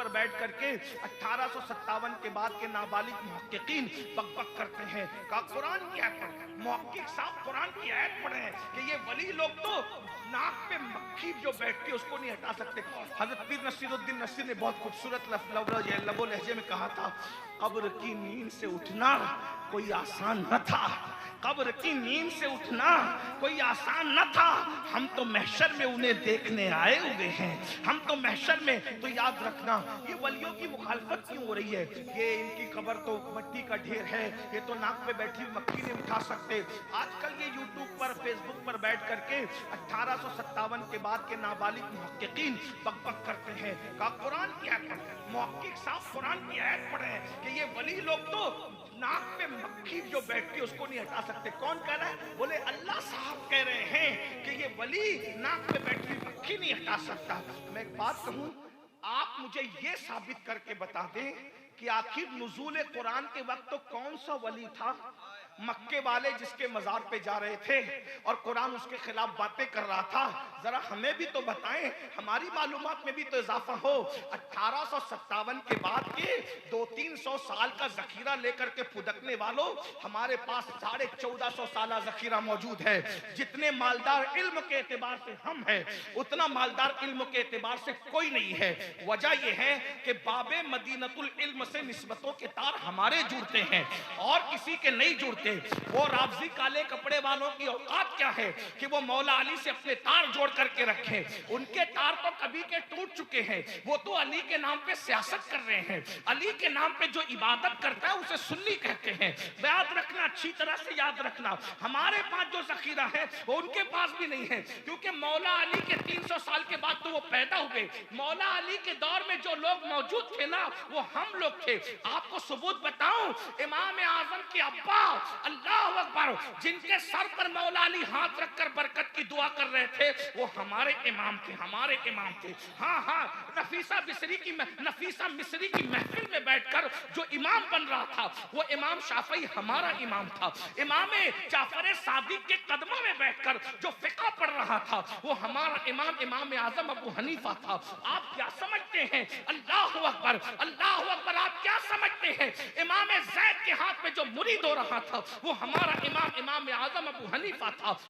پر بیٹھ کر کے 1857 کے بعد کے نابالغ محققین بک بک کرتے ہیں کہ قرآن کی آیت پڑھ، محقق صاحب قرآن کی آیت پڑھ رہے ہیں کہ یہ ولی لوگ تو ناک پہ مکھی جو بیٹھتی ہے اس کو نہیں ہٹا سکتے۔ حضرت پیر نصیر الدین نصیر نے بہت خوبصورت لب و لہجے میں کہا تھا، قبر کی نیند سے اٹھنا کوئی آسان نہ تھا، قبر کی نیند سے اٹھنا کوئی آسان نہ تھا، ہم تو محشر میں انہیں دیکھنے آئے ہوئے ہیں، ہم تو محشر میں۔ تو یاد رکھنا یہ ولیوں کی مخالفت کیوں ہو رہی ہے؟ یہ ان کی قبر تو مٹی کا ڈھیر ہے، یہ تو ناک پہ بیٹھی مکھی نہیں اٹھا سکتے۔ آج کل یہ یوٹیوب پر فیس بک پر بیٹھ کر کے 1857 کے بعد کے نابالغ محققین بک بک کرتے ہیں کہ قرآن کی آیت پڑھ، محقق صاحب قرآن کی آیت پڑھ رہے ہیں کہ یہ ولی لوگ تو ناک پہ مکھی جو بیٹھتی ہے اس کو نہیں ہٹا سکتے۔ کون کہہ رہا ہے؟ بولے اللہ صاحب کہہ رہے ہیں کہ یہ ولی ناک پہ بیٹھی مکھی نہیں ہٹا سکتا۔ میں ایک بات کہوں، آپ مجھے یہ ثابت کر کے بتا دیں کہ آخر نزول قرآن کے وقت تو کون سا ولی تھا؟ مکے والے جس کے مزار پہ جا رہے تھے اور قرآن اس کے خلاف باتیں کر رہا تھا، ذرا ہمیں بھی تو بتائیں، ہماری معلومات میں بھی تو اضافہ ہو۔ 1857 کے بعد کے 200-300 سال کا ذخیرہ لے کر کے پھدکنے والوں، ہمارے پاس 1450 سالہ ذخیرہ موجود ہے۔ جتنے مالدار علم کے اعتبار سے ہم ہیں، اتنا مالدار علم کے اعتبار سے کوئی نہیں ہے۔ وجہ یہ ہے کہ باب مدینۃ العلم سے نسبتوں کے تار ہمارے جڑتے ہیں اور کسی کے نہیں جڑتے۔ وہ رابضی کالے کپڑے والوں کی اوقات کیا ہے کہ وہ مولا علی سے اپنے تار جوڑ کر کے رکھیں؟ ان کے تار تو کبھی کے ٹوٹ چکے ہیں، وہ تو علی کے نام پہ سیاست کر رہے ہیں۔ علی کے نام پہ جو عبادت کرتا ہے اسے سنی کہتے ہیں۔ یاد رکھنا، اچھی طرح سے یاد رکھنا، ہمارے پاس جو ذخیرہ ہے وہ ان کے پاس بھی نہیں ہے، کیونکہ مولا علی کے 300 سال کے بعد تو وہ پیدا ہوئے۔ مولا علی کے دور میں جو لوگ موجود تھے نا وہ ہم لوگ تھے۔ آپ کو ثبوت بتاؤں، امام اعظم کے ابا، اللہ اکبر، جن کے سر پر مولا علی ہاتھ رکھ کر برکت کی دعا کر رہے تھے، وہ ہمارے امام تھے، ہمارے امام تھے۔ ہاں ہاں، نفیسہ مصری کی محفل میں بیٹھ کر جو امام بن رہا تھا وہ امام شافعی ہمارا امام تھا۔ امام جعفر صادق کے قدموں میں بیٹھ کر جو فقہ پڑھ رہا تھا وہ ہمارا امام، امام اعظم ابو حنیفہ تھا۔ آپ کیا سمجھتے ہیں؟ اللہ اکبر، اللہ اکبر، آپ کیا سمجھتے ہیں؟ امام زید کے ہاتھ میں جو مرید ہو رہا تھا وہ ہمارا امام، امام اعظم ابو حنیفہ تھا۔